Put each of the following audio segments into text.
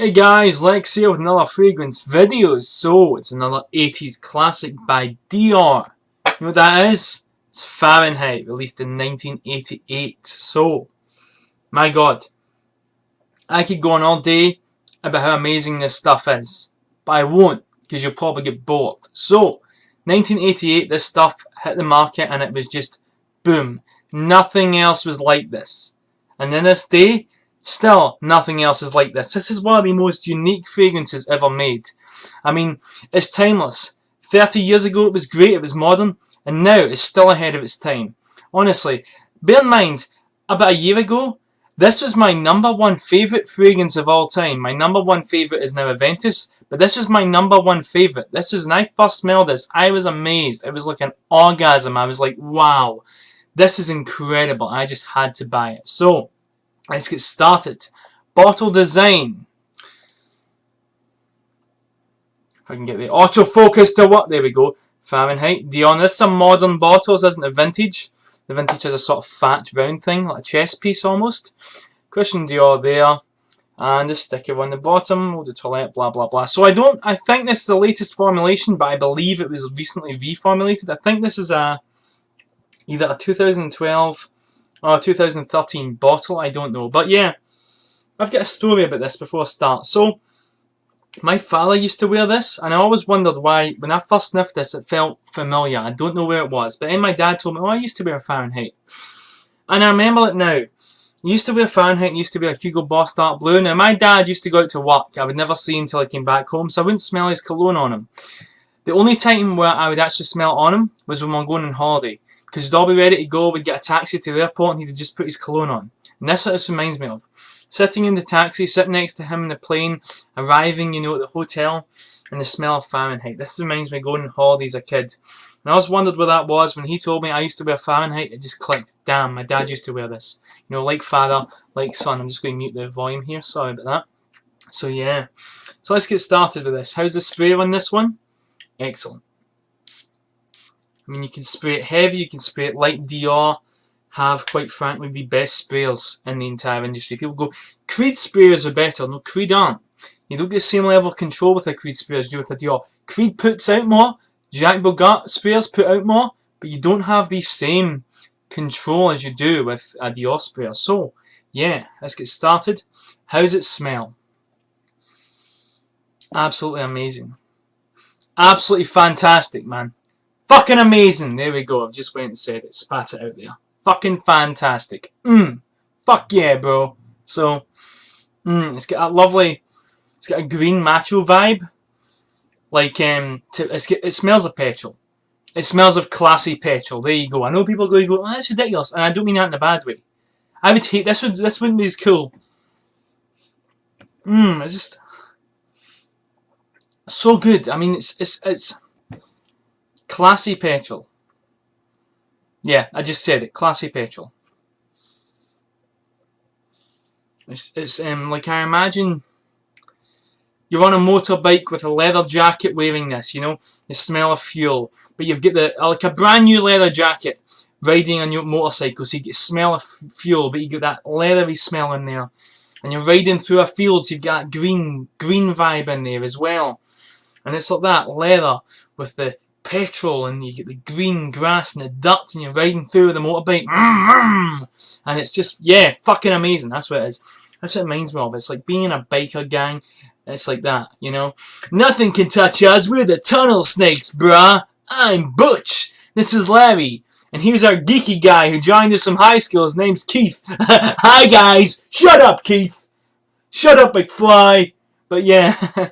Hey guys, Lex here with another fragrance video. So, it's another 80s classic by Dior. You know what that is? It's Fahrenheit, released in 1988. So, my god, I could go on all day about how amazing this stuff is. But I won't, because you'll probably get bored. So, 1988, this stuff hit the market and it was just boom. Nothing else was like this. And then this day, still, nothing else is like this. This is one of the most unique fragrances ever made. I mean, it's timeless. 30 years ago it was great, it was modern, and now it's still ahead of its time. Honestly, bear in mind, about a year ago, this was my number one favourite fragrance of all time. My number one favourite is now Aventus, but this was my number one favourite. This was, when I first smelled this, I was amazed. It was like an orgasm. I was like, wow, this is incredible. I just had to buy it. So, let's get started. Bottle design. If I can get the autofocus to work. There we go. Fahrenheit. Dior. This is some modern bottles, isn't it? Vintage. The vintage has a sort of fat round thing, like a chess piece almost. Christian Dior there. And the sticker on the bottom. Eau de toilette, blah blah blah. So I think this is the latest formulation, but I believe it was recently reformulated. I think this is either a 2012 or 2013 bottle, I don't know. But yeah, I've got a story about this before I start. So, my father used to wear this, and I always wondered why, when I first sniffed this, it felt familiar. I don't know where it was. But then my dad told me, oh, I used to wear Fahrenheit. And I remember it now. He used to wear Fahrenheit, he used to wear Hugo Boss Dark Blue. Now, my dad used to go out to work. I would never see him till I came back home, so I wouldn't smell his cologne on him. The only time where I would actually smell on him was when we were going on holiday. Because he'd all be ready to go, we'd get a taxi to the airport and he'd just put his cologne on. And that's what this reminds me of. Sitting in the taxi, sitting next to him in the plane, arriving, at the hotel, and the smell of Fahrenheit. This reminds me of going on holiday as a kid. And I always wondered where that was. When he told me I used to wear Fahrenheit, it just clicked. Damn, my dad used to wear this. Like father, like son. I'm just going to mute the volume here, sorry about that. So yeah. So let's get started with this. How's the spray on this one? Excellent. I mean, you can spray it heavy, you can spray it light. Dior have, quite frankly, the best sprayers in the entire industry. People go, Creed sprayers are better. No, Creed aren't. You don't get the same level of control with a Creed sprayer as you do with a Dior. Creed puts out more, Jacques Bogart sprayers put out more, but you don't have the same control as you do with a Dior sprayer. So, yeah, let's get started. How's it smell? Absolutely amazing. Absolutely fantastic, man. Fucking amazing. There we go. I've just went and said it. Spat it out there. Fucking fantastic. Fuck yeah, bro. So, it's got a lovely, it's got a green macho vibe. Like, it smells of petrol. It smells of classy petrol. There you go. I know people go, oh, that's ridiculous. And I don't mean that in a bad way. I would hate, this wouldn't be as cool. It's just so good. I mean, it's classy petrol. Yeah, I just said it. Classy petrol. It's like, I imagine you're on a motorbike with a leather jacket wearing this, the smell of fuel. But you've got like a brand new leather jacket riding on your motorcycle, so you get smell of fuel, but you get that leathery smell in there. And you're riding through a field, so you've got green vibe in there as well. And it's like that leather with the petrol, and you get the green grass and the dirt, and you're riding through with a motorbike, and it's just, yeah, fucking amazing. That's what it is. That's what it reminds me of. It's like being in a biker gang. It's like that, Nothing can touch us. We're the tunnel snakes, bruh. I'm Butch. This is Larry. And here's our geeky guy who joined us from high school. His name's Keith. Hi, guys. Shut up, Keith. Shut up, McFly. But yeah,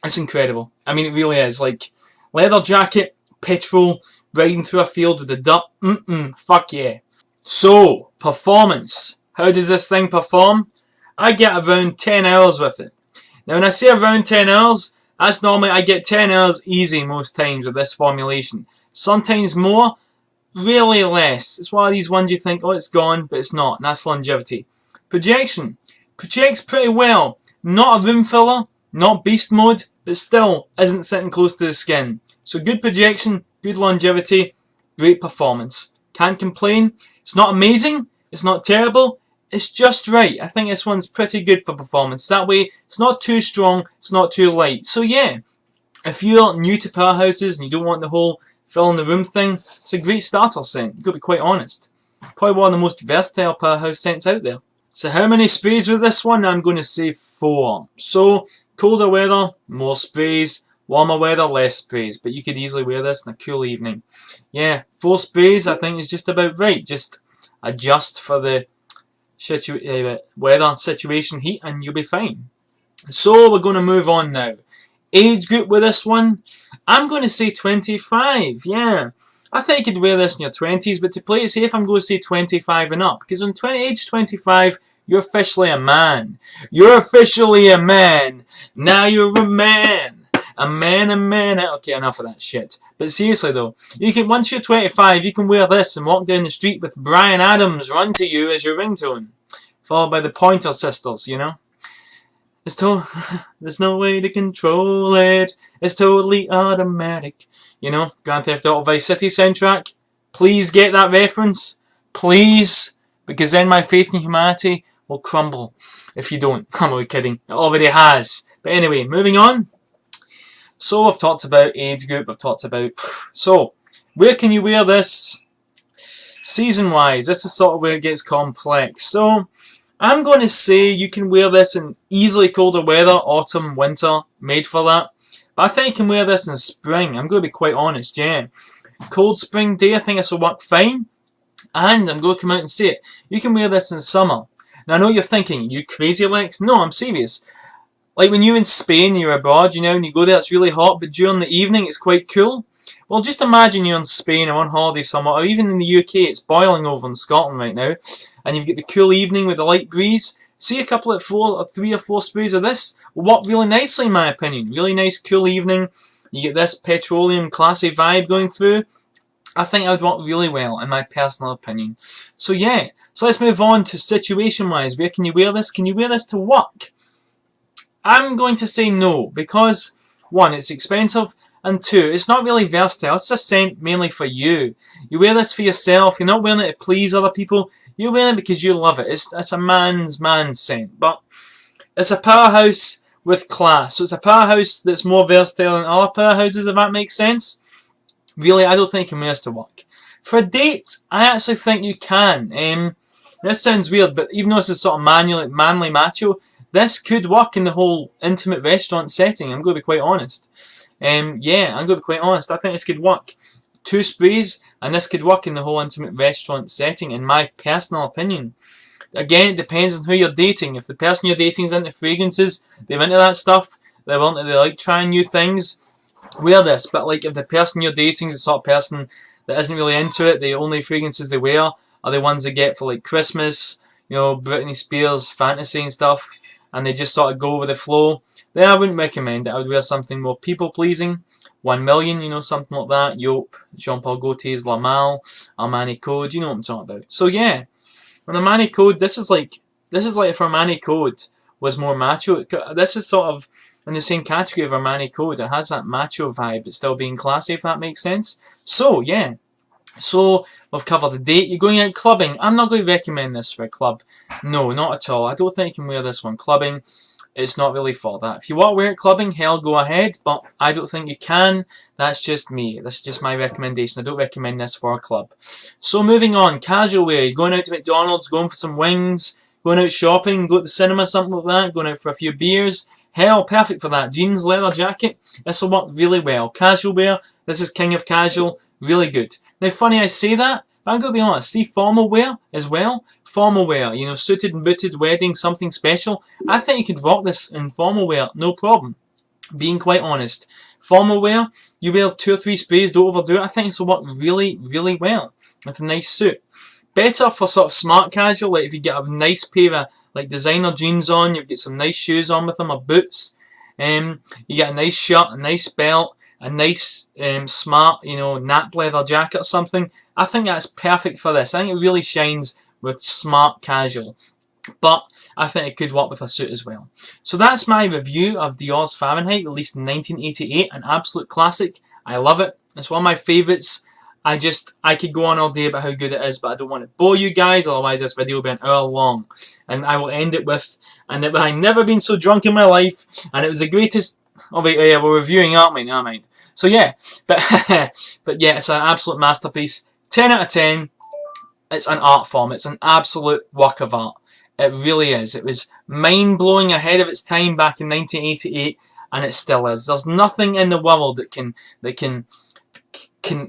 it's incredible. I mean, it really is. Like, leather jacket, petrol, riding through a field with the dirt. Fuck yeah. So, performance. How does this thing perform? I get around 10 hours with it. Now, when I say around 10 hours, that's normally, I get 10 hours easy most times with this formulation. Sometimes more, really less. It's one of these ones you think, oh, it's gone, but it's not. And that's longevity. Projection. Projects pretty well. Not a room filler, not beast mode, but still isn't sitting close to the skin. So good projection, good longevity, great performance. Can't complain. It's not amazing, it's not terrible, it's just right. I think this one's pretty good for performance. That way, it's not too strong, it's not too light. So yeah, if you're new to powerhouses and you don't want the whole fill in the room thing, it's a great starter scent. You've got to be quite honest. Probably one of the most versatile powerhouse scents out there. So how many sprays with this one? I'm going to say 4. So, colder weather, more sprays. Warmer weather, less sprays. But you could easily wear this in a cool evening. Yeah, 4 sprays I think is just about right. Just adjust for the weather, situation, heat, and you'll be fine. So we're going to move on now. Age group with this one, I'm going to say 25. Yeah, I think you could wear this in your 20s, but to play it safe, I'm going to say 25 and up. Because on age 25, you're officially a man. You're officially a man. Now you're a man. A man, a man. Okay, enough of that shit. But seriously though, once you're 25, you can wear this and walk down the street with Bryan Adams run to you as your ringtone. Followed by the Pointer Sisters, you know? There's no way to control it. It's totally automatic. You know, Grand Theft Auto Vice City soundtrack. Please get that reference. Please. Because then my faith in humanity will crumble if you don't. I'm only kidding. It already has. But anyway, moving on. So I've talked about age group. I've talked about... So, where can you wear this? Season-wise, this is sort of where it gets complex. So, I'm going to say you can wear this in easily colder weather, autumn, winter, made for that. But I think you can wear this in spring. I'm going to be quite honest, yeah. Cold spring day, I think this will work fine. And I'm going to come out and say it. You can wear this in summer. Now, I know you're thinking, you crazy Lex? No, I'm serious. Like when you're in Spain, you're abroad, you know, and you go there, it's really hot, but during the evening, it's quite cool. Well, just imagine you're in Spain or on holiday somewhere, or even in the UK, it's boiling over in Scotland right now, and you've got the cool evening with the light breeze. See a couple of 3 or 4 sprays of this will work really nicely, in my opinion. Really nice, cool evening. You get this petroleum, classy vibe going through. I think it would work really well, in my personal opinion. So yeah, so let's move on to situation-wise. Where can you wear this? Can you wear this to work? I'm going to say no, because 1, it's expensive, and 2, it's not really versatile. It's a scent mainly for you. You wear this for yourself. You're not wearing it to please other people. You're wearing it because you love it. It's a man's scent. But it's a powerhouse with class. So it's a powerhouse that's more versatile than other powerhouses, if that makes sense. Really, I don't think you can wear this to work. For a date, I actually think you can. This sounds weird, but even though this is sort of manly macho, this could work in the whole intimate restaurant setting. I'm going to be quite honest. Yeah, I'm going to be quite honest. I think this could work. 2 sprays, and this could work in the whole intimate restaurant setting, in my personal opinion. Again, it depends on who you're dating. If the person you're dating is into fragrances, they're into that stuff, they like trying new things, wear this. But like if the person you're dating is the sort of person that isn't really into it, the only fragrances they wear are the ones they get for like Christmas, you know, Britney Spears, fantasy and stuff, and they just sort of go with the flow, then I wouldn't recommend it. I would wear something more people-pleasing. 1 Million, you know, something like that. Yope, Jean-Paul Gaultier's La Malle, Armani Code, you know what I'm talking about. So yeah, on Armani Code, this is like if Armani Code was more macho. This is sort of in the same category of Armani Code. It has that macho vibe, but still being classy, if that makes sense. So yeah. So, we've covered the date. You're going out clubbing. I'm not going to recommend this for a club. No, not at all. I don't think you can wear this one clubbing. It's not really for that. If you want to wear it clubbing, hell, go ahead. But I don't think you can. That's just me. That's just my recommendation. I don't recommend this for a club. So, moving on. Casual wear. You're going out to McDonald's, going for some wings, going out shopping, go to the cinema, something like that, going out for a few beers. Hell, perfect for that. Jeans, leather jacket. This will work really well. Casual wear. This is king of casual. Really good. Now, funny I say that, but I'm going to be honest. See, formal wear as well. Formal wear, you know, suited and booted, wedding, something special. I think you could rock this in formal wear, no problem. Being quite honest. Formal wear, you wear 2 or 3 sprays, don't overdo it. I think this will work really, really well with a nice suit. Better for sort of smart casual, like if you get a nice pair of like designer jeans on, you've got some nice shoes on with them, or boots. You get a nice shirt, a nice belt, a nice smart, you know, nap leather jacket or something. I think that's perfect for this. I think it really shines with smart casual. But I think it could work with a suit as well. So that's my review of Dior's Fahrenheit, released in 1988. An absolute classic. I love it. It's one of my favourites. I could go on all day about how good it is, but I don't want to bore you guys, otherwise this video will be an hour long. And I will end it with, and I've never been so drunk in my life, and it was the greatest. Oh wait, yeah, we're reviewing, aren't we? Never mind. So yeah, but but yeah, it's an absolute masterpiece. 10 out of 10. It's an art form. It's an absolute work of art. It really is. It was mind-blowing, ahead of its time back in 1988, and it still is. There's nothing in the world that can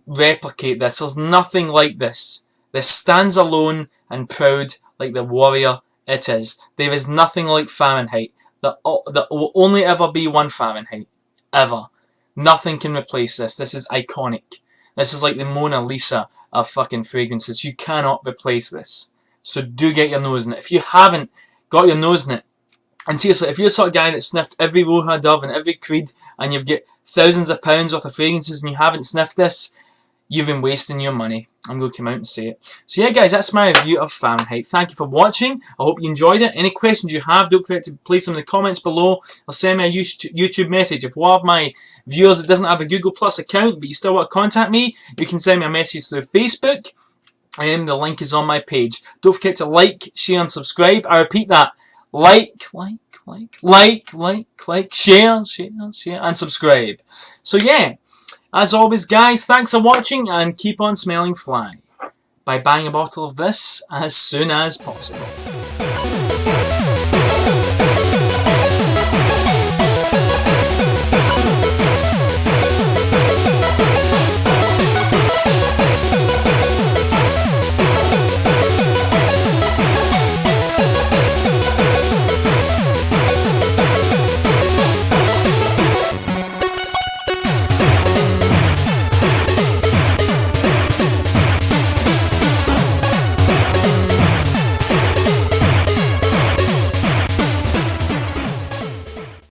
replicate this. There's nothing like this. This stands alone and proud like the warrior it is. There is nothing like Fahrenheit. There will only ever be one Fahrenheit. Ever. Nothing can replace this. This is iconic. This is like the Mona Lisa of fucking fragrances. You cannot replace this. So do get your nose in it. If you haven't got your nose in it, and seriously, if you're the sort of guy that sniffed every Roja Dove and every Creed, and you've got thousands of pounds worth of fragrances and you haven't sniffed this, you've been wasting your money. I'm going to come out and say it. So yeah, guys, that's my review of Fahrenheit. Thank you for watching. I hope you enjoyed it. Any questions you have, don't forget to place them in the comments below, or send me a YouTube message. If one of my viewers that doesn't have a Google Plus account, but you still want to contact me, you can send me a message through Facebook. The link is on my page. Don't forget to like, share, and subscribe. I repeat that. Like, share, and subscribe. So yeah. As always, guys, thanks for watching, and keep on smelling fly by buying a bottle of this as soon as possible.